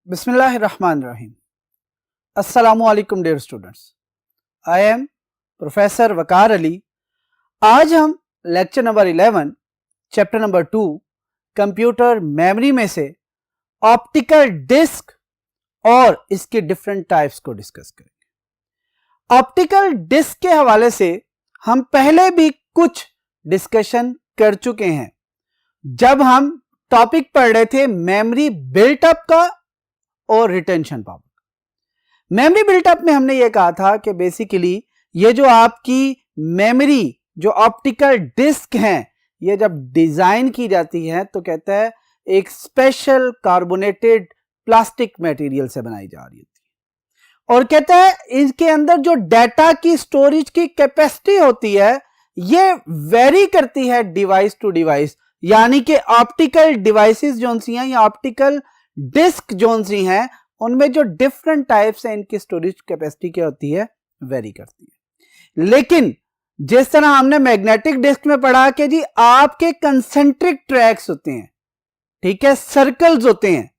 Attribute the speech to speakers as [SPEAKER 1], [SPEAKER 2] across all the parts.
[SPEAKER 1] बिस्मिल्लाहिर्रहमानिर्रहीम। अस्सलामुअलैकुम dear students, I am professor Waqar Ali. आज हम lecture number 11 chapter number 2 computer memory में से ऑप्टिकल डिस्क और इसके डिफरेंट टाइप्स को डिस्कस करेंगे। ऑप्टिकल डिस्क के हवाले से हम पहले भी कुछ डिस्कशन कर चुके हैं जब हम टॉपिक पढ़ रहे थे मेमोरी बिल्टअप का और रिटेंशन पावर। मेमोरी बिल्टअप में हमने यह कहा था कि बेसिकली ये जो आपकी मेमोरी जो ऑप्टिकल डिस्क हैं, ये जब डिजाइन की जाती है तो कहता है एक स्पेशल कार्बोनेटेड प्लास्टिक मटेरियल से बनाई जा रही होती है और कहता है इनके अंदर जो डाटा की स्टोरेज की कैपेसिटी होती है ये वेरी करती है डिवाइस टू डिवाइस, यानी कि ऑप्टिकल डिवाइसेस जो सी हैं या ऑप्टिकल डिस्क जोन सी हैं उनमें जो डिफरेंट टाइप्स हैं इनकी स्टोरेज कैपेसिटी क्या होती है, वेरी करती है। लेकिन जिस तरह हमने मैग्नेटिक डिस्क में पढ़ा कि जी आपके कंसेंट्रिक ट्रैक्स होते हैं, ठीक है, सर्कल्स होते हैं,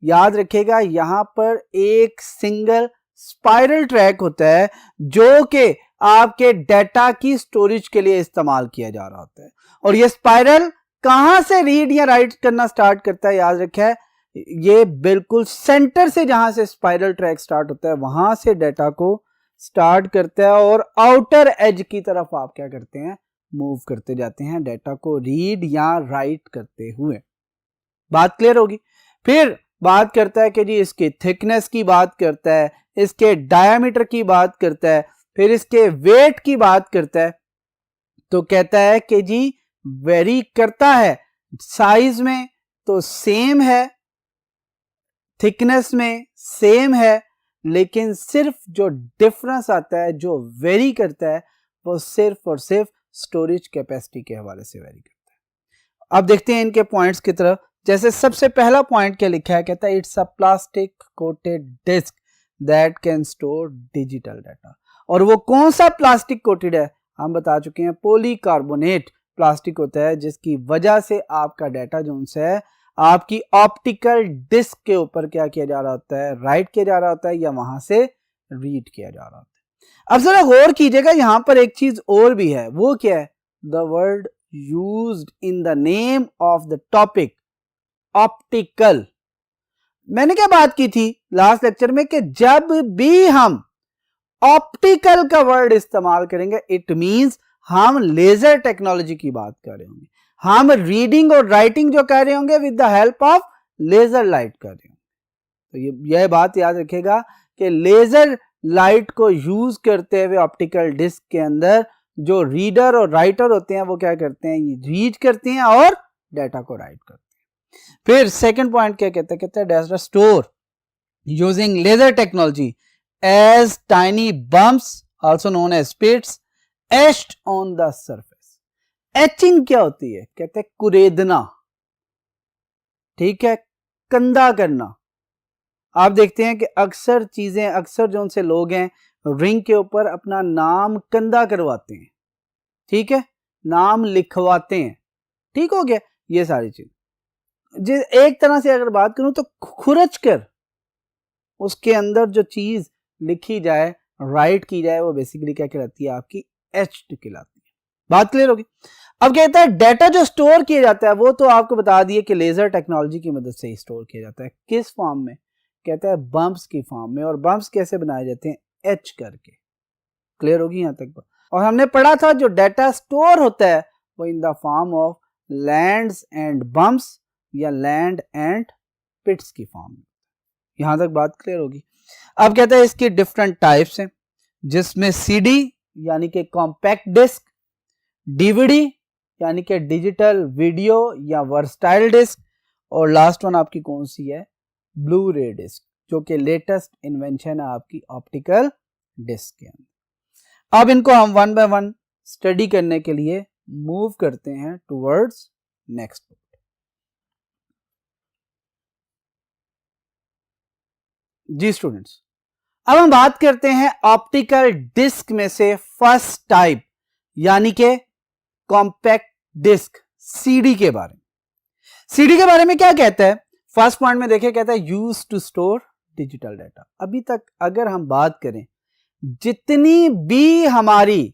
[SPEAKER 1] याद रखिएगा यहां पर एक सिंगल स्पाइरल ट्रैक होता है जो कि आपके डाटा की स्टोरेज के लिए इस्तेमाल किया जा रहा होता है। और ये स्पाइरल कहां से रीड या राइट करना स्टार्ट करता है, याद रखिए ये बिल्कुल सेंटर से, जहां से स्पाइरल ट्रैक स्टार्ट होता है वहां से डाटा को स्टार्ट करता है और आउटर एज की तरफ आप क्या करते हैं, मूव करते जाते हैं डाटा को रीड या राइट करते हुए। बात क्लियर होगी। फिर बात करता है कि जी इसके थिकनेस की बात करता है, इसके डायमीटर की बात करता है, फिर इसके वेट की बात करता है। तो कहता है कि जी वेरी करता है, साइज में तो सेम है, थिकनेस में सेम है, लेकिन सिर्फ जो डिफरेंस आता है, जो वेरी करता है, वो सिर्फ और सिर्फ स्टोरेज कैपेसिटी के हवाले से वेरी करता है। अब देखते हैं इनके पॉइंट्स की तरफ। जैसे सबसे पहला पॉइंट क्या लिखा है, कहता है it's a plastic coated disc that can store digital data. और वो कौन सा प्लास्टिक कोटेड है, हम बता चुके हैं पॉलीकार्बोनेट प्लास्टिक होता है जिसकी वजह से आपका डाटा जो है आपकी ऑप्टिकल डिस्क के ऊपर क्या किया जा रहा होता है, राइट किया जा रहा होता है या वहां से रीड किया जा रहा होता है। अब जरा गौर कीजिएगा यहां पर एक चीज और भी है, वो क्या है, the word used in the name of the topic optical. मैंने क्या बात की थी लास्ट लेक्चर में कि जब भी हम ऑप्टिकल का वर्ड इस्तेमाल करेंगे इट मींस हम लेजर टेक्नोलॉजी की बात कर रहे होंगे, हम रीडिंग और राइटिंग जो कर रहे होंगे with the help of laser light कर रहे होंगे। तो यह बात याद रखेगा कि लेजर लाइट को यूज करते हुए ऑप्टिकल डिस्क के अंदर जो रीडर और राइटर होते हैं वो क्या करते हैं, ये रीड करते हैं और डाटा को राइट करते हैं। फिर सेकंड पॉइंट क्या कहते हैं, कहते हैं data store using laser technology as tiny bumps also known as pits etched on the surface. Etching क्या होती है, कहते हैं कुरेदना, ठीक है, कंधा करना। आप देखते हैं कि अक्सर चीजें, अक्सर जो उनसे लोग हैं रिंग के ऊपर अपना नाम कंधा करवाते हैं, ठीक है, नाम लिखवाते हैं, ठीक हो गया। ये सारी चीज एक तरह से अगर बात करूं तो खुरच कर उसके अंदर जो चीज लिखी जाए, राइट की जाए, वो बेसिकली क्या कहलाती है, आपकी एच्ड कहलाती है। बात क्लियर होगी। अब कहता है डाटा जो स्टोर किया जाता है वो तो आपको बता दिए कि लेजर टेक्नोलॉजी की मदद से ही स्टोर किया जाता है। किस फॉर्म में, कहता है बम्प्स की फॉर्म में। और बम्प्स कैसे बनाए जाते हैं, एच करके। क्लियर होगी यहां तक। और हमने पढ़ा था जो डाटा स्टोर होता है वो in the form of lands and bumps या लैंड एंड पिट्स की फॉर्म में। यहां तक बात क्लियर होगी। अब कहता है इसकी डिफरेंट टाइप्स हैं जिसमें सीडी यानी कि कॉम्पैक्ट डिस्क, डीवीडी यानी कि डिजिटल वीडियो या वर्सटाइल डिस्क, और लास्ट वन आपकी कौन सी है, ब्लू रे डिस्क, जो कि लेटेस्ट इन्वेंशन है आपकी ऑप्टिकल डिस्क के अंदर। अब इनको हम वन बाय वन स्टडी करने के लिए मूव करते हैं टुवर्ड्स नेक्स्ट बुक। जी स्टूडेंट्स, अब हम बात करते हैं ऑप्टिकल डिस्क में से फर्स्ट टाइप यानी कि कॉम्पैक्ट डिस्क, सीडी के बारे में। सीडी के बारे में क्या कहता है, फर्स्ट पॉइंट में देखिए कहता है use to store digital data. अभी तक अगर हम बात करें जितनी भी हमारी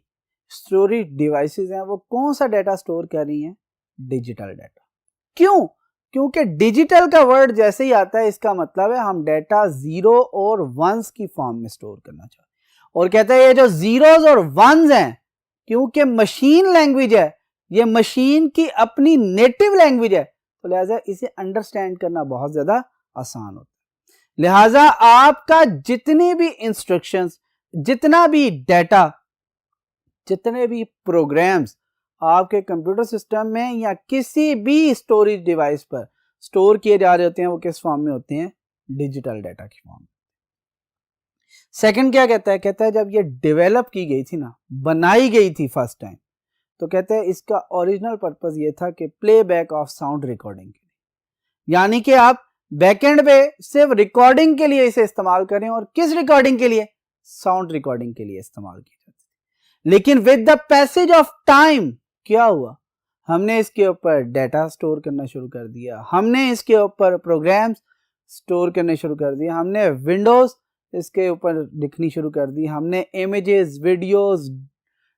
[SPEAKER 1] स्टोरेज डिवाइसेस हैं वो कौन सा डाटा स्टोर कर रही हैं? Digital data. क्यों? क्योंकि डिजिटल का वर्ड जैसे ही आता है इसका मतलब है हम डाटा जीरो और वंस की फॉर्म में स्टोर करना चाहते हैं। और कहता है ये जो जीरोस और वंस हैं, क्योंकि मशीन लैंग्वेज है, ये मशीन की अपनी नेटिव लैंग्वेज है, तो लिहाजा इसे अंडरस्टैंड करना बहुत ज्यादा आसान होता है। लिहाजा आपका जितने भी इंस्ट्रक्शंस, जितना भी डाटा, जितने भी प्रोग्राम्स आपके कंप्यूटर सिस्टम में या किसी भी स्टोरेज डिवाइस पर स्टोर किए जा रहे होते हैं वो किस फॉर्म में होते हैं? डिजिटल डाटा की फॉर्म में। सेकंड क्या कहता है? कहता है जब ये डेवलप की गई थी ना, बनाई गई थी फर्स्ट टाइम, तो कहते हैं इसका ओरिजिनल पर्पस ये था कि प्लेबैक ऑफ साउंड रिकॉर्डिंग के लिए, यानी कि आप बैकएंड पे सिर्फ रिकॉर्डिंग के लिए इसे इस्तेमाल करें। और किस रिकॉर्डिंग के लिए? साउंड रिकॉर्डिंग के लिए इस्तेमाल की जाती थी। लेकिन with the passage of time क्या हुआ? हमने इसके ऊपर डाटा स्टोर करना शुरू कर दिया, हमने इसके ऊपर प्रोग्राम्स स्टोर करने शुरू कर दिए, हमने विंडोज इसके ऊपर लिखनी शुरू कर दी, हमने इमेजेस, वीडियोस,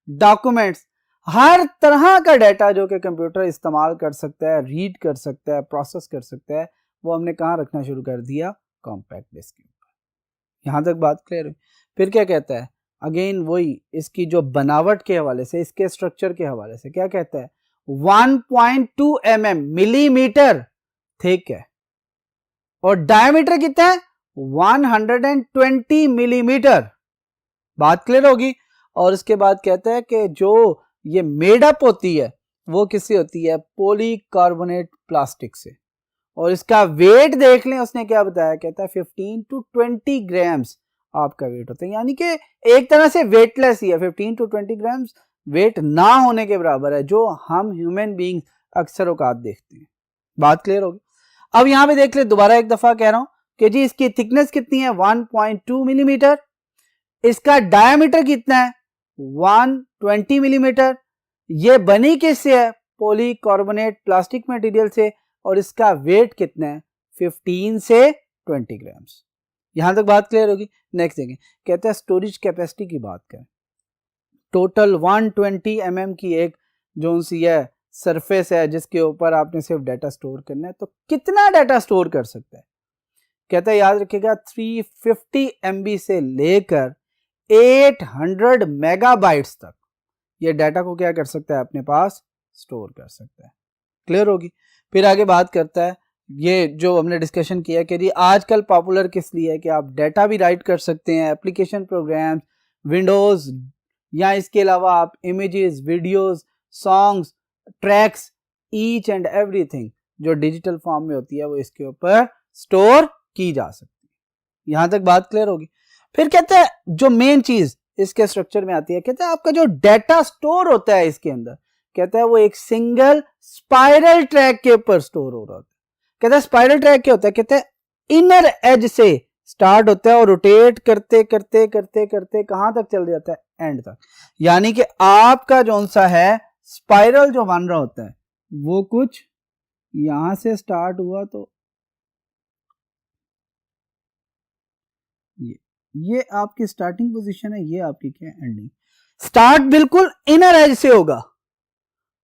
[SPEAKER 1] डॉक्यूमेंट्स, हर तरह का डाटा जो कि कंप्यूटर इस्तेमाल कर सकता है, रीड कर सकता है, प्रोसेस कर सकता है, वो हमने कहाँ रखना शुरू कर दिया? कॉम्पैक्ट डिस्क के ऊपर। यहां तक बात क्लियर है? फिर क्या कहता है? अगेन वही इसकी जो बनावट के हवाले से, इसके स्ट्रक्चर के हवाले से क्या कहता है? 1.2 mm मिलीमीटर थिक है और डायमीटर कितना है? 120 मिलीमीटर। बात क्लियर होगी? और उसके बाद कहता है कि जो ये मेडअप होती है वो किससे होती है? पॉलीकार्बोनेट प्लास्टिक से। और इसका वेट देख लें, उसने क्या बताया? कहता है 15 to 20 ग्राम्स आपका वेट होता है, यानी कि एक तरह से वेटलेस ही है। 15 to 20 ग्राम्स वेट ना होने के बराबर है, जो हम ह्यूमन बीइंग अक्सर औकात देखते हैं। बात क्लियर होगी? अब यहां पे देख ले, दोबारा एक दफा कह रहा हूं कि जी इसकी थिकनेस कितनी है? 1.2 मिलीमीटर। इसका डायमीटर कितना है? 120 मिलीमीटर। ये बनी किससे है? पॉलीकार्बोनेट प्लास्टिक मटेरियल से। और इसका वेट कितना है? 15 से 20 ग्राम्स। यहां तक बात क्लियर होगी? नेक्स्ट देखें, कहता है स्टोरेज कैपेसिटी की बात करें। टोटल 120 mm की एक जो सी है सरफेस है जिसके ऊपर आपने सिर्फ डाटा स्टोर करना है, तो कितना डाटा स्टोर कर सकता है? कहता है याद रखिएगा 350 MB से लेकर 800 मेगाबाइट्स तक ये डाटा को क्या कर सकता है? अपने पास स्टोर कर सकता है। क्लियर होगी? फिर आगे बात करता है, ये जो हमने डिस्कशन किया कि जी आजकल पॉपुलर किस लिए है कि आप डाटा भी राइट कर सकते हैं, एप्लीकेशन, प्रोग्राम्स, विंडोज, या इसके अलावा आप images, videos, songs, tracks, each and everything जो डिजिटल फॉर्म में होती है वो इसके ऊपर स्टोर की जा सकती है। यहां तक बात क्लियर होगी? फिर कहते हैं जो मेन चीज इसके स्ट्रक्चर में आती है, कहते हैं आपका जो डाटा स्टोर होता है इसके अंदर, कहता है वो एक सिंगल स्पाइरल ट्रैक के ऊपर स्टोर हो रहा होता है। कहता है स्पाइरल ट्रैक क्या होता है? कहते हैं इनर एज से स्टार्ट होता है और रोटेट करते करते करते करते कहां तक चल जाता है? एंड तक। यानी कि आपका जो सा है स्पाइरल जो बन रहा होता है वो कुछ यहां से स्टार्ट हुआ, तो ये आपकी स्टार्टिंग पोजीशन है, ये आपकी क्या है? एंडिंग। स्टार्ट बिल्कुल इनर एज से होगा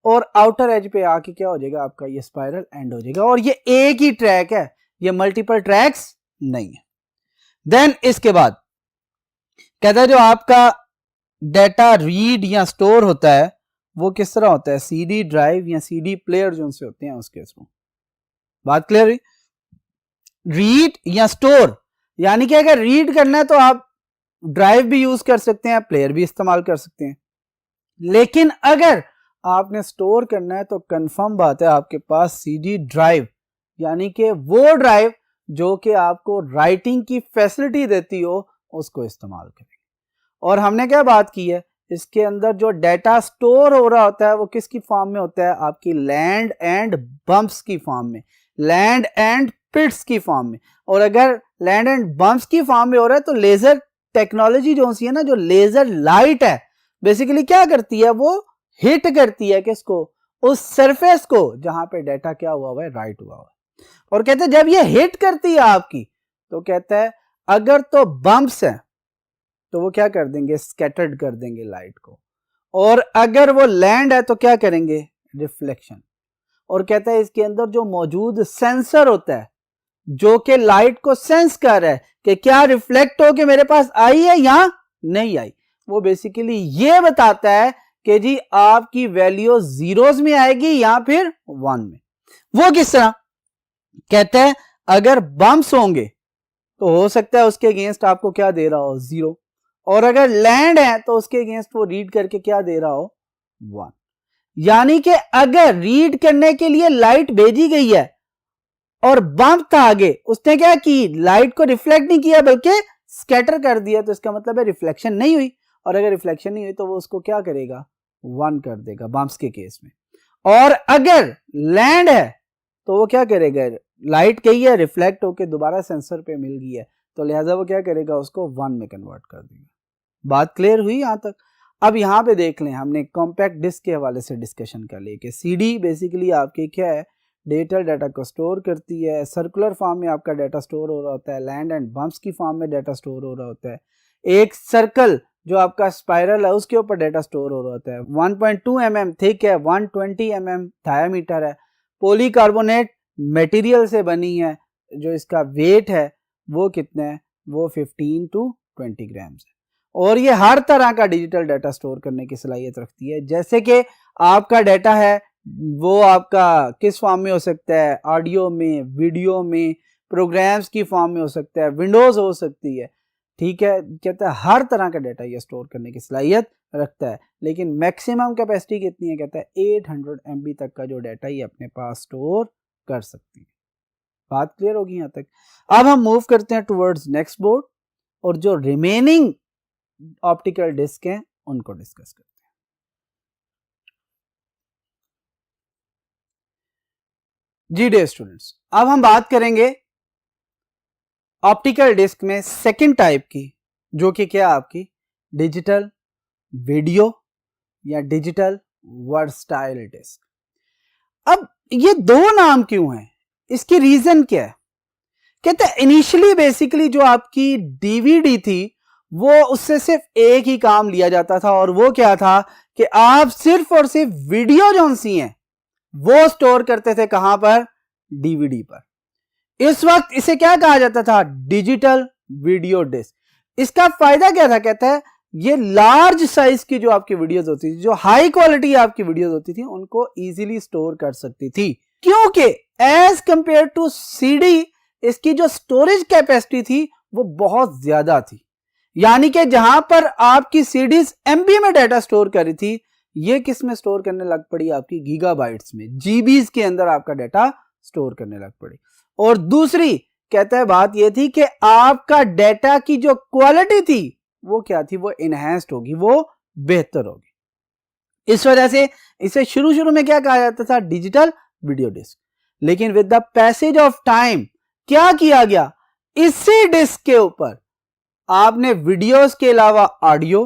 [SPEAKER 1] और आउटर एज पे आके क्या हो जाएगा? आपका ये स्पाइरल एंड हो जाएगा। और ये एक ही ट्रैक है, ये मल्टीपल ट्रैक्स नहीं है। देन इसके बाद कहता है जो आपका डाटा रीड या स्टोर होता है वो किस तरह होता है? सीडी ड्राइव या सीडी प्लेयर जो उनसे होते हैं उसके थ्रू। बात क्लियर हुई? रीड या स्टोर, यानी कि अगर रीड करना है तो आप ड्राइव भी यूज कर सकते हैं, प्लेयर भी इस्तेमाल कर सकते हैं। लेकिन अगर आपने स्टोर करना है तो कंफर्म बात है आपके पास सीडी ड्राइव, यानी कि वो ड्राइव जो कि आपको राइटिंग की फैसिलिटी देती हो उसको इस्तेमाल करेंगे। और हमने क्या बात की है? इसके अंदर जो डाटा स्टोर हो रहा होता है वो किसकी फॉर्म में होता है? आपकी लैंड एंड बम्प्स की फॉर्म में, लैंड एंड पिट्स की फॉर्म में। और अगर लैंड एंड बम्प्स की फॉर्म में हो रहा है तो लेजर टेक्नोलॉजी जो सी है ना, जो लेजर लाइट है, बेसिकली क्या करती है? वो हिट करती है किसको? उस सरफेस को जहां पे डाटा क्या हुआ है? राइट हुआ है। और कहते हैं जब ये हिट करती है आपकी तो कहता है अगर तो बम्प्स है तो वो क्या कर देंगे, स्कैटर्ड कर देंगे लाइट को, और अगर वो लैंड है तो क्या करेंगे, रिफ्लेक्शन। और कहता है इसके अंदर जो मौजूद सेंसर होता है जो कि लाइट को सेंस कर रहा है कि क्या रिफ्लेक्ट होके मेरे पास आई है या नहीं आई, वो बेसिकली ये बताता है कि जी आपकी वैल्यू जीरोस में आएगी या फिर 1 में। वो किस तरह, कहते हैं अगर बम्प्स होंगे तो हो सकता है उसके अगेंस्ट आपको क्या दे रहा हो, 0, और अगर लैंड है तो उसके अगेंस्ट वो रीड करके क्या दे रहा हो, 1। यानी कि अगर रीड करने के लिए लाइट भेजी गई है और बम्प था आगे, उसने क्या की, लाइट को रिफ्लेक्ट नहीं किया बल्कि स्कैटर कर दिया, तो इसका मतलब है रिफ्लेक्शन नहीं हुई, और अगर रिफ्लेक्शन नहीं हुई तो वो उसको क्या करेगा, 1 कर देगा बम्प्स के केस में। और अगर लैंड है तो वो क्या करेगा, लाइट गई है रिफ्लेक्ट होकर दोबारा सेंसर पे मिल गई है तो लिहाजा वो क्या करेगा, उसको 1 में कन्वर्ट कर देगा। बात क्लियर हुई यहां तक। अब यहां पे देख लें, हमने कॉम्पैक्ट डिस्क के हवाले से डिस्कशन कर ली कि सीडी बेसिकली आपकी क्या है, डिजिटल डाटा को स्टोर करती है, सर्कुलर फॉर्म में आपका डाटा स्टोर हो रहा होता है, लैंड एंड बम्प्स की फॉर्म में डाटा स्टोर हो रहा होता है, एक सर्कल जो आपका स्पाइरल है उसके ऊपर डाटा स्टोर हो रहा होता है, 1.2 mm थिक है, 120 mm डायामीटर है, पॉलीकार्बोनेट मटेरियल से बनी है, जो इसका वेट है वो कितना है, वो 15 to 20 ग्राम्स है, और ये हर तरह का डिजिटल डाटा स्टोर करने की सलाहियत रखती है। जैसे कि आपका डाटा है वो आपका किस फॉर्म में हो सकता है, ऑडियो में, वीडियो में, प्रोग्राम्स की फॉर्म में हो सकता है, विंडोज हो सकती है, ठीक है, कहता है हर तरह का डाटा ये स्टोर करने की सलाहियत रखता है, लेकिन मैक्सिमम कैपेसिटी कितनी है, कहता है 800 MB तक का जो डाटा ये अपने पास स्टोर कर सकती है। बात क्लियर होगी यहां तक। अब हम मूव करते हैं टुवर्ड्स नेक्स्ट बोर्ड और जो रिमेनिंग ऑप्टिकल डिस्क हैं उनको डिस्कस करते हैं। जी डियर स्टूडेंट्स, अब हम बात करेंगे ऑप्टिकल डिस्क में सेकंड टाइप की, जो कि क्या आपकी डिजिटल वीडियो या डिजिटल वर्सटाइल डिस्क। अब ये दो नाम क्यों हैं, इसकी रीजन क्या है, कहते हैं इनिशियली बेसिकली जो आपकी डीवीडी थी वो उससे सिर्फ एक ही काम लिया जाता था, और वो क्या था कि आप सिर्फ और सिर्फ वीडियो जो सी हैं वो स्टोर करते थे, कहां पर, डीवीडी पर। इस वक्त इसे क्या कहा जाता था, डिजिटल वीडियो डिस्क। इसका फायदा क्या था, कहता है ये लार्ज साइज की जो आपकी वीडियोस होती थी, जो हाई क्वालिटी आपकी वीडियोस होती थी, उनको इजीली स्टोर कर सकती थी, क्योंकि एज कंपेयर टू सीडी इसकी जो स्टोरेज कैपेसिटी थी वो बहुत ज्यादा थी। यानी कि जहां पर आपकी सीडीज एमबी में डाटा स्टोर कर रही थी, ये किस में स्टोर करने लग पड़ी, आपकी गीगाबाइट्स में, जीबीज के अंदर आपका डाटा स्टोर करने लग पड़ी। और दूसरी कहता है बात यह थी कि आपका डाटा की जो क्वालिटी थी वो क्या थी, वो इनहैंस्ड होगी, वो बेहतर होगी। इस वजह से इसे शुरू में क्या कहा जाता था, डिजिटल वीडियो डिस्क। लेकिन with the passage of time क्या किया गया, इसी डिस्क के ऊपर आपने वीडियोस के अलावा audio,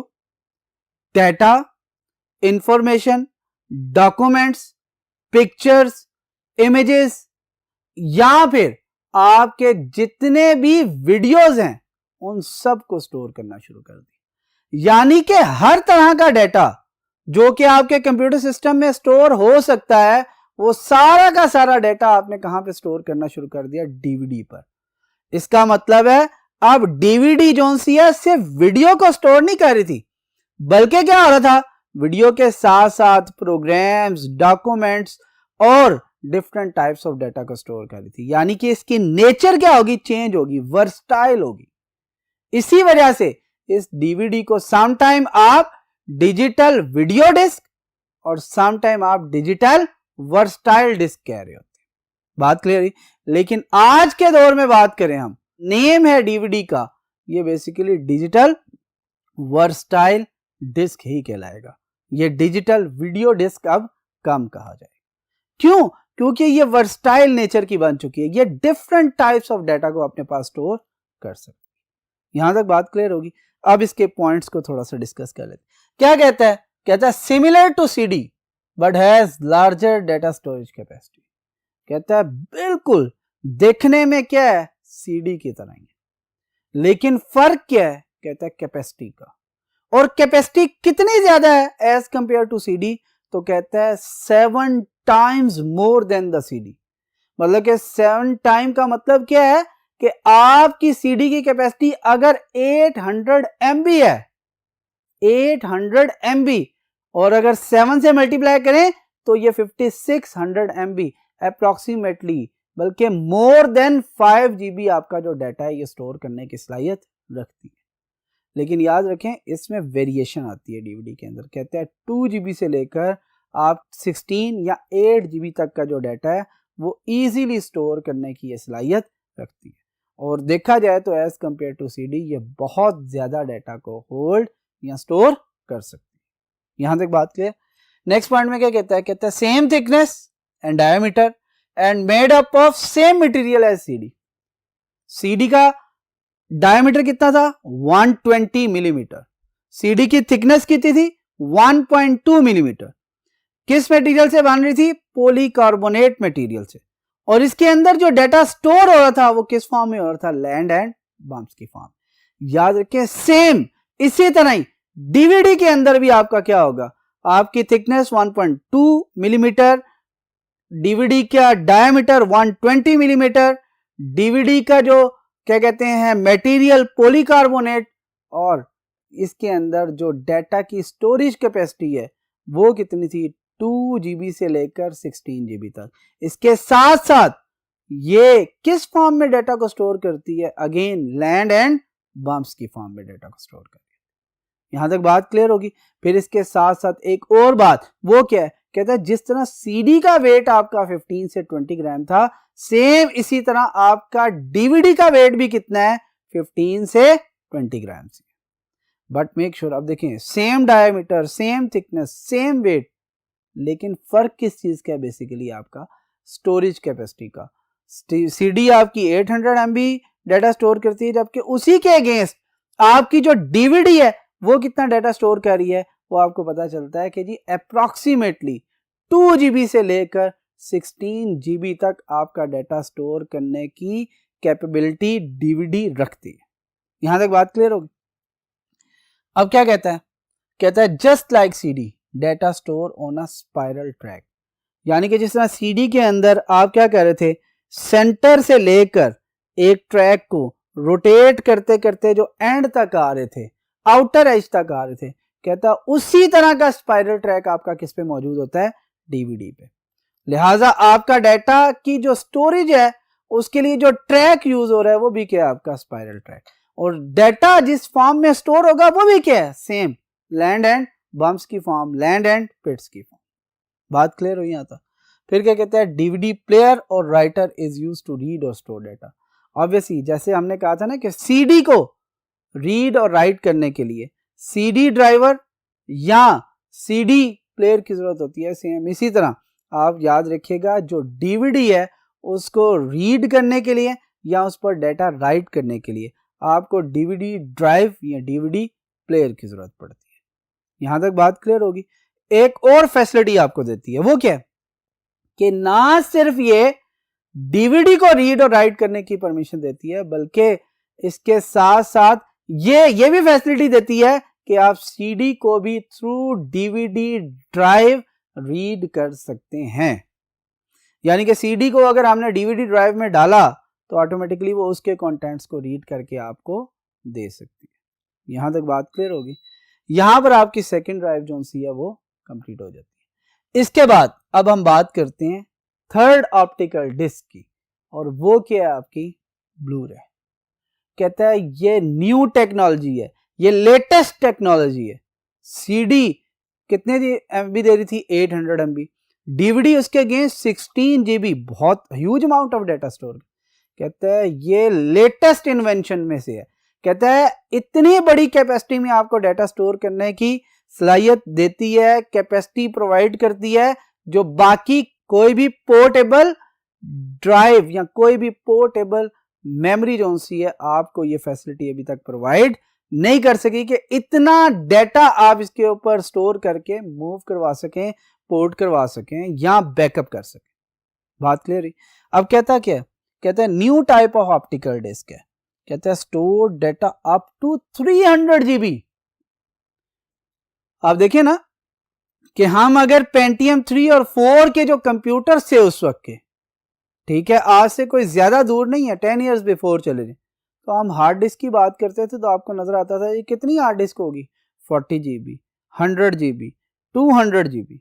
[SPEAKER 1] data, information, documents, pictures, images या फिर आपके जितने भी वीडियोस हैं उन सब को स्टोर करना शुरू कर दिया। यानी कि हर तरह का डाटा जो कि आपके कंप्यूटर सिस्टम में स्टोर हो सकता है, वो सारा का सारा डाटा आपने कहां पे स्टोर करना शुरू कर दिया, डीवीडी पर। इसका मतलब है अब डीवीडी जो सी है सिर्फ वीडियो को स्टोर नहीं कर रही थी, बल्कि क्या हो रहा था, वीडियो के साथ साथ प्रोग्राम्स, डॉक्यूमेंट्स और डिफरेंट टाइप्स ऑफ डाटा को स्टोर कर रही थी। यानी कि इसकी नेचर क्या होगी, चेंज होगी, वर्सटाइल होगी। इसी वजह से इस डीवीडी को सम टाइम आप डिजिटल वीडियो डिस्क और सम टाइम आप डिजिटल वर्सटाइल डिस्क कह रहे होते हैं। बात क्लियर है। लेकिन आज के दौर में बात करें हम, नेम है डीवीडी का, ये बेसिकली डिजिटल वर्सटाइल डिस्क ही कहलाएगा। ये डिजिटल वीडियो डिस्क अब कम कहा जाए। क्यों? क्योंकि ये वर्सटाइल नेचर की बन चुकी है, ये डिफरेंट टाइप्स ऑफ डाटा को अपने पास स्टोर कर सकती है। यहां तक बात क्लियर होगी। अब इसके पॉइंट्स को थोड़ा सा डिस्कस कर लेते हैं। क्या कहता है, कहता है similar to CD but has larger data storage capacity. कहता है बिल्कुल देखने में क्या है, सीडी की तरह ही है, लेकिन फर्क क्या है, कहता है कैपेसिटी का। और कैपेसिटी कितनी ज्यादा है एज कंपेयर टू सीडी, तो कहता है 7 times more than the CD. मतलब कि 7 टाइम का मतलब क्या है कि आपकी सीडी की कैपेसिटी अगर 800 MB है, 800 MB, और अगर 7 से मल्टीप्लाई करें तो ये 5600 MB अप्रोक्सीमेटली, बल्कि मोर देन 5 GB आपका जो डाटा है ये स्टोर करने की सलाहियत रखती है। लेकिन याद रखें इसमें वेरिएशन आती है डीवीडी के अंदर। कहते हैं 2 GB से लेकर आप 16 या 8 GB तक का जो डाटा है वो इजीली स्टोर करने की ये सलाहियत रखती है। और देखा जाए तो एज कंपेयर टू सीडी ये बहुत ज्यादा डाटा को होल्ड या स्टोर कर सकती है। यहां तक बात क्लियर। नेक्स्ट पॉइंट में क्या कहता है, कहता है same thickness and diameter and made up of same material as CD. CD का डायमीटर कितना था, 120 मिलीमीटर। सीडी की थिकनेस कितनी थी, 1.2 मिलीमीटर। किस मटेरियल से बन रही थी, पॉलीकार्बोनेट मटेरियल से। और इसके अंदर जो डाटा स्टोर हो रहा था वो किस फॉर्म में हो रहा था, लैंड एंड बम्प्स की फॉर्म। याद रखें सेम इसी तरह ही डीवीडी के अंदर भी आपका क्या होगा, आपकी थिकनेस 1.2 मिलीमीटर, डीवीडी का डायमीटर 120 मिलीमीटर, डीवीडी का जो क्या कहते हैं मटेरियल पॉलीकार्बोनेट, और इसके अंदर जो डाटा की स्टोरेज कैपेसिटी है वो कितनी थी, 2 GB से लेकर 16 GB तक। इसके साथ साथ ये किस फॉर्म में डाटा को स्टोर करती है, अगेन लैंड एंड बम्प्स की फॉर्म में डाटा को स्टोर करती है। यहां तक बात क्लियर होगी। फिर इसके साथ साथ एक और बात, वो क्या है, कहता है जिस तरह सीडी का वेट आपका 15 से 20 ग्राम था, सेम इसी तरह आपका डीवीडी का वेट भी कितना है, 15 से 20 ग्राम से। बट मेक श्योर, अब देखें same diameter, same thickness, same weight, लेकिन फर्क किस चीज का है, बेसिकली आपका स्टोरेज कैपेसिटी का। सीडी आपकी 800 MB डाटा स्टोर करती है, जबकि उसी के अगेंस्ट आपकी जो डीवीडी है वो कितना डाटा स्टोर कर रही है, वो आपको पता चलता है कि जी अप्रोक्सीमेटली 2 GB से लेकर 16 GB तक आपका डाटा स्टोर करने की कैपेबिलिटी डीवीडी रखती है। यहां तक बात क्लियर होगी। अब क्या कहता है, कहता है just like CD data store on a spiral track. यानी कि जिस तरह सीडी के अंदर आप क्या कर रहे थे, सेंटर से लेकर एक ट्रैक को रोटेट करते करते जो एंड तक आ रहे थे, आउटर एज तक आ रहे थे, कहता उसी तरह का स्पाइरल ट्रैक आपका किस पे मौजूद होता है, डीवीडी पे। लिहाजा आपका डाटा की जो स्टोरेज है उसके लिए जो ट्रैक यूज हो रहा है वो भी क्या है, आपका स्पाइरल ट्रैक। और डाटा जिस फॉर्म में स्टोर होगा वो भी क्या है, सेम लैंड एंड बम्प्स की फॉर्म, लैंड एंड पिट्स की फॉर्म। बात क्लियर हुई यहाँ तक। फिर क्या कहता है, डीवीडी प्लेयर और writer is used to read और स्टोर डाटा। ऑब्वियसली जैसे हमने कहा था ना कि सीडी को रीड और राइट करने के लिए सीडी ड्राइवर या सीडी प्लेयर की जरूरत होती है, सेम इसी तरह आप याद रखिएगा जो डीवीडी है उसको रीड करने के लिए या उस पर डाटा राइट करने के लिए आपको डीवीडी ड्राइव या डीवीडी प्लेयर की जरूरत पड़ती है। यहां तक बात क्लियर होगी। एक और फैसिलिटी आपको देती है, वो क्या है कि ना सिर्फ ये डीवीडी को रीड और राइट करने की परमिशन देती है, बल्कि इसके साथ साथ ये भी फैसिलिटी देती है कि आप सीडी को भी थ्रू डीवीडी ड्राइव रीड कर सकते हैं। यानी कि सीडी को अगर हमने डीवीडी ड्राइव में डाला तो ऑटोमेटिकली वो उसके कंटेंट्स को रीड करके आपको दे सकती है। यहां तक बात क्लियर होगी। यहां पर आपकी सेकंड ड्राइव जो सी है वो कंप्लीट हो जाती है। इसके बाद अब हम बात करते हैं थर्ड ऑप्टिकल डिस्क की, और वो क्या है, आपकी ब्लू-रे। कहता है ये न्यू टेक्नोलॉजी है, ये लेटेस्ट टेक्नोलॉजी है। सीडी कितने MB दे रही थी, 800 MB। डीवीडी उसके अगेंस्ट 16 GB, बहुत huge amount of data store. कहता है ये लेटेस्ट इन्वेंशन में से है। कहता है इतनी बड़ी कैपेसिटी में आपको डाटा स्टोर करने की सलाहियत देती है, कैपेसिटी प्रोवाइड करती है, जो बाकी कोई भी पोर्टेबल ड्राइव या कोई भी पोर्टेबल मेमोरी जो सी है आपको ये फैसिलिटी अभी तक प्रोवाइड नहीं कर सकी कि इतना डाटा आप इसके ऊपर स्टोर करके मूव करवा सकें, पोर्ट करवा सकें या बैकअप कर सकें। बात क्लियर है। अब कहता क्या, कहते हैं new type of optical disc है, कहते हैं store data up to 300 GB। आप देखिए ना कि हम अगर पेंटियम 3 और 4 के जो कंप्यूटर से उस वक्त के, ठीक है, आज से कोई ज्यादा दूर नहीं है, 10 ईयर्स बिफोर चले जाए, तो हम हार्ड डिस्क की बात करते थे तो आपको नजर आता था ये कितनी हार्ड डिस्क होगी, 40 GB, 100 GB, 200 GB।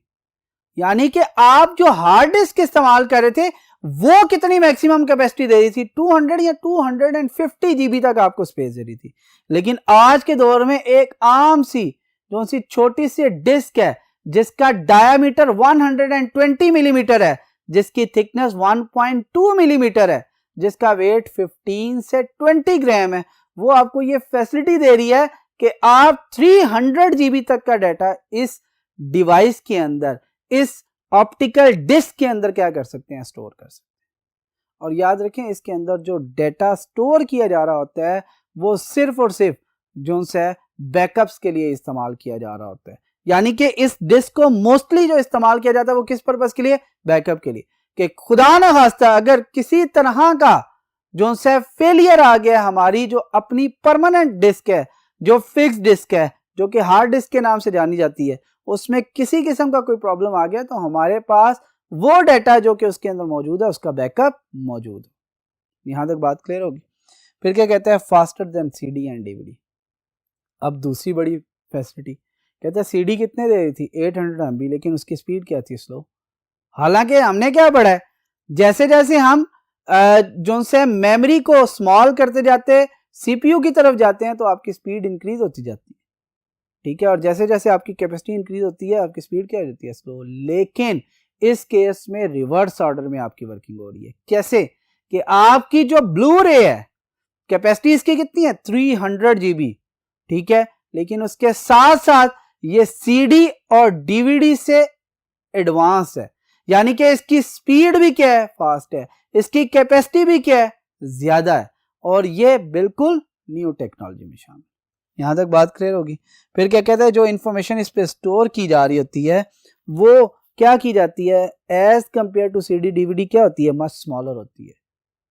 [SPEAKER 1] यानी कि आप जो हार्ड डिस्क इस्तेमाल कर रहे थे वो कितनी मैक्सिमम कैपेसिटी दे रही थी, 200 या 250 GB तक आपको स्पेस दे रही थी। लेकिन आज के दौर में एक आम सी जो सी छोटी सी डिस्क है जिसका डायामीटर 120 मिलीमीटर है, जिसकी थिकनेस 1.2 मिलीमीटर है, जिसका वेट 15 से 20 ग्राम है, वो आपको ये फैसिलिटी दे रही है कि आप 300 GB तक का डाटा इस डिवाइस के अंदर, इस ऑप्टिकल डिस्क के अंदर क्या कर सकते हैं, स्टोर कर सकते हैं। और याद रखें इसके अंदर जो डाटा स्टोर किया जा रहा होता है वो सिर्फ और सिर्फ जो है बैकअप्स के लिए इस्तेमाल किया जा रहा होता है। यानी कि इस डिस्क को मोस्टली जो इस्तेमाल किया जाता है वो किस पर्पस के लिए, बैकअप के लिए, कि खुदा न खास्ता अगर किसी तरह का जो है फेलियर आ गया, हमारी जो अपनी परमानेंट डिस्क है, जो फिक्स डिस्क है, जो कि हार्ड डिस्क के नाम से जानी जाती है, उसमें किसी किस्म का कोई प्रॉब्लम आ गया तो हमारे पास वो डाटा जो कि उसके अंदर मौजूद है उसका बैकअप मौजूद है। यहां तक बात क्लियर होगी। फिर क्या कहता है, faster than CD and DVD. अब दूसरी बड़ी फैसिलिटी, कहता है सीडी कितने दे रही थी, 800 MB, लेकिन उसकी स्पीड क्या थी, स्लो। हालांकि हमने क्या पढ़ा है, जैसे जैसे हम जो से मेमोरी को स्मॉल करते जाते, सीपीयू की तरफ जाते हैं, तो आपकी स्पीड इंक्रीज होती जाती है, ठीक है, और जैसे जैसे आपकी कैपेसिटी इंक्रीज होती है आपकी स्पीड क्या हो जाती है, स्लो। लेकिन इस केस में रिवर्स ऑर्डर में आपकी वर्किंग हो रही है। कैसे कि आपकी जो ब्लू रे है, कैपेसिटी इसकी कितनी है, 300 GB, ठीक है, लेकिन उसके साथ साथ ये सीडी और डीवीडी से एडवांस है, यानी कि इसकी स्पीड भी क्या है, फास्ट है, इसकी कैपेसिटी भी क्या है, ज्यादा है, और ये बिल्कुल न्यू टेक्नोलॉजी में शामिल। यहां तक बात क्लियर होगी। फिर क्या कहता है, जो इंफॉर्मेशन इस पे स्टोर की जा रही होती है वो क्या की जाती है, as compare to CD DVD क्या होती है, मच स्मॉलर होती है,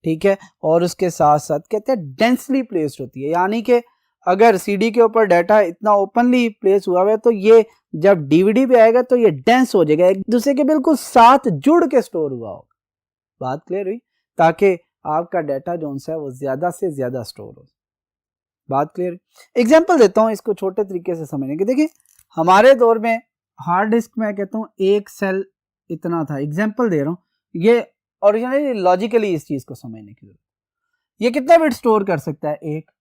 [SPEAKER 1] ठीक है, और उसके साथ साथ कहते हैं डेंसली प्लेस्ड होती है। यानी कि अगर सीडी के ऊपर डाटा इतना ओपनली प्लेस हुआ है तो ये जब डीवीडी पे आएगा तो ये डेंस हो जाएगा, एक दूसरे के बिल्कुल साथ जुड़ के स्टोर हुआ होगा। बात क्लियर हुई, ताकि आपका डाटा जो है वो ज्यादा से ज्यादा स्टोर हो। बात क्लियर। एग्जाम्पल देता हूं इसको छोटे तरीके से समझने के। देखिए हमारे दौर में हार्ड डिस्क में कहता हूं एक सेल इतना था, एग्जाम्पल दे रहा हूं, ये ओरिजिनली लॉजिकली इस चीज को समझने की जरूरत। ये कितना बिट स्टोर कर सकता है, एक।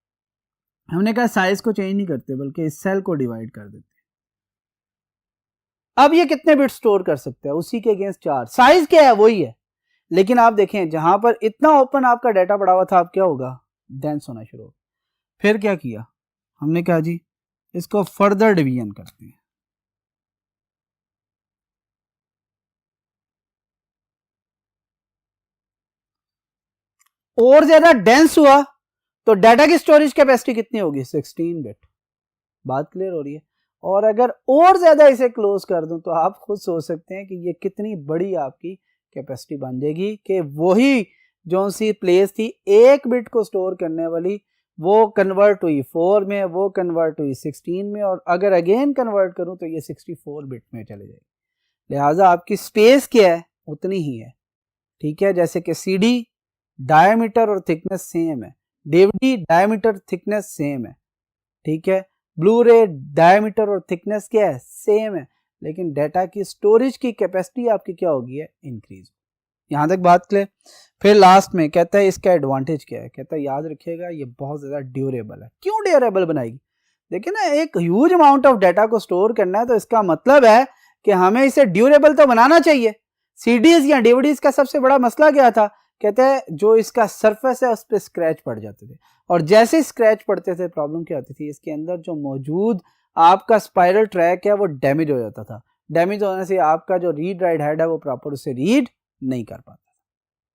[SPEAKER 1] हमने कहा साइज को चेंज नहीं करते बल्कि इस सेल को डिवाइड कर देते। अब ये कितने बिट स्टोर कर सकता है, उसी के अगेंस्ट 4, साइज क्या है वही है, लेकिन आप देखें जहां पर इतना ओपन आपका डाटा पड़ा हुआ था अब क्या होगा, डेंस होना शुरू होगा। फिर क्या किया हमने, कहा जी इसको फर्दर डिवीजन करते हैं। और ज्यादा डेंस हुआ तो डाटा की स्टोरेज कैपेसिटी कितनी होगी, 16 बिट। बात क्लियर हो रही है। और अगर और ज्यादा इसे क्लोज कर दूं तो आप खुद सोच सकते हैं कि ये कितनी बड़ी आपकी कैपेसिटी बन जाएगी, कि वही जो सी प्लेस थी 1 बिट को स्टोर करने वाली वो कन्वर्ट हुई 4 में, वो कन्वर्ट हुई 16 में, और अगर अगेन कन्वर्ट करूं तो ये 64 बिट में चले जाएगी। लिहाजा आपकी स्पेस क्या है, उतनी ही है, ठीक है। जैसे कि सीडी डायमीटर और थिकनेस सेम है, डीवीडी डायमीटर थिकनेस सेम है, ठीक है, ब्लू रे डायमीटर और थिकनेस क्या है, सेम है, लेकिन डाटा की स्टोरेज की कैपेसिटी आपकी क्या होगी है, इंक्रीज। यहां तक बात क्लियर। फिर लास्ट में कहता है इसका एडवांटेज क्या है, कहता है याद रखिएगा ये बहुत ज्यादा ड्यूरेबल है। क्यों ड्यूरेबल बनाएगी, देखिए ना एक ह्यूज अमाउंट ऑफ डाटा को स्टोर करना है तो इसका मतलब है कि हमें इसे ड्यूरेबल तो बनाना चाहिए। सीडीज या डीवीडीज का सबसे बड़ा मसला क्या था, कहते हैं जो इसका सरफेस है उस पर स्क्रैच पड़ जाते थे, और जैसे स्क्रैच पड़ते थे प्रॉब्लम क्या होती थी, इसके अंदर जो मौजूद आपका स्पाइरल ट्रैक है वो डैमेज हो जाता था। डैमेज होने से आपका जो रीड राइट हेड है वो प्रॉपर उसे रीड नहीं कर पाता।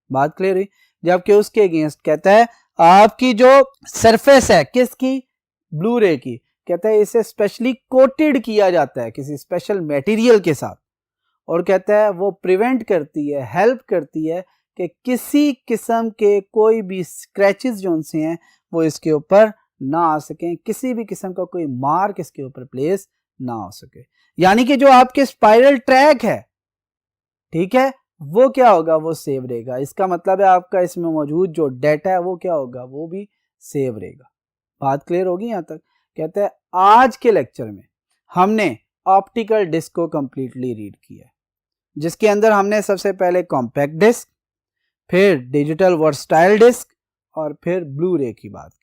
[SPEAKER 1] बात क्लियर हुई। जबकि उसके अगेंस्ट कहता है आपकी जो सरफेस है किसकी, ब्लू रे की, कहता है इसे स्पेशली कोटेड किया जाता है किसी स्पेशल मटेरियल के साथ, और कहता है वो प्रिवेंट करती है, हेल्प करती है कि किसी किस्म के कोई भी स्क्रैचेस जो से हैं वो इसके ऊपर ना आ सकें, किसी भी किस्म का कोई मार्क इसके ऊपर प्लेस ना हो सके। यानी कि जो आपके स्पाइरल ट्रैक है, ठीक है, वो क्या होगा, वो सेव रहेगा। इसका मतलब है आपका इसमें मौजूद जो डाटा है वो क्या होगा, वो भी सेव रहेगा। बात क्लियर होगी यहाँ तक। कहते हैं आज के लेक्चर में हमने ऑप्टिकल डिस्क को कंप्लीटली रीड किया, जिसके अंदर हमने सबसे पहले कॉम्पैक्ट डिस्क, फिर डिजिटल वर्सटाइल डिस्क और फिर ब्लू रे की बात की।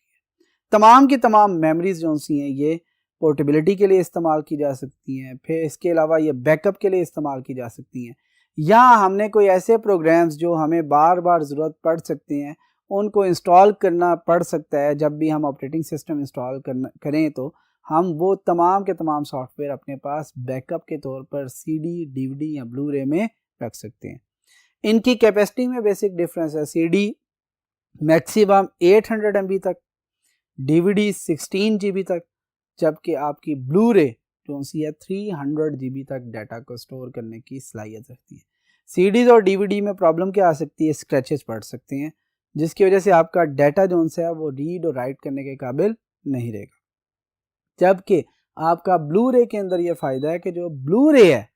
[SPEAKER 1] तमाम की तमाम मेमोरीज जो सी हैं ये पोर्टेबिलिटी के लिए इस्तेमाल की जा सकती हैं, फिर इसके अलावा ये बैकअप के लिए इस्तेमाल की जा सकती हैं, या हमने कोई ऐसे प्रोग्राम्स जो हमें बार बार ज़रूरत पड़ सकते हैं उनको इंस्टॉल करना पड़ सकता है। जब भी हम ऑपरेटिंग सिस्टम इंस्टॉल करें तो हम वो तमाम के तमाम सॉफ्टवेयर अपने पास बैकअप के तौर पर सीडी, डीवीडी या ब्लू रे में रख सकते हैं। इनकी कैपेसिटी में बेसिक डिफरेंस है। सीडी मैक्सिमम 800 MB तक, डीवीडी 16 GB तक, जबकि आपकी ब्लू रे जो सी है 300 GB तक डाटा को स्टोर करने की सलाहियत रखती है। सीडीज और डीवीडी में प्रॉब्लम क्या आ सकती है, स्क्रैचेस पड़ सकते हैं, जिसकी वजह से आपका डाटा जो है वो रीड और राइट करने के काबिल नहीं रहेगा। जबकि आपका ब्लू रे के अंदर ये फ़ायदा है कि जो ब्लू रे है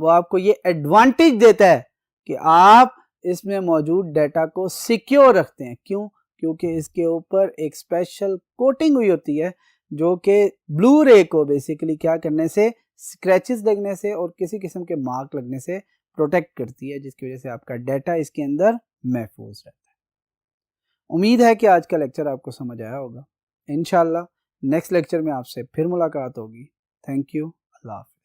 [SPEAKER 1] वो आपको ये एडवांटेज देता है कि आप इसमें मौजूद डाटा को सिक्योर रखते हैं। क्यों? क्योंकि इसके ऊपर एक स्पेशल कोटिंग हुई होती है जो कि ब्लू रे को बेसिकली क्या करने से, स्क्रैचेस लगने से और किसी किस्म के मार्क लगने से प्रोटेक्ट करती है, जिसकी वजह से आपका डाटा इसके अंदर महफूज रहता है। उम्मीद है कि आज का लेक्चर आपको समझ आया होगा। इंशाल्लाह नेक्स्ट लेक्चर में आपसे फिर मुलाकात होगी। Thank you. अल्लाह हाफ़िज़।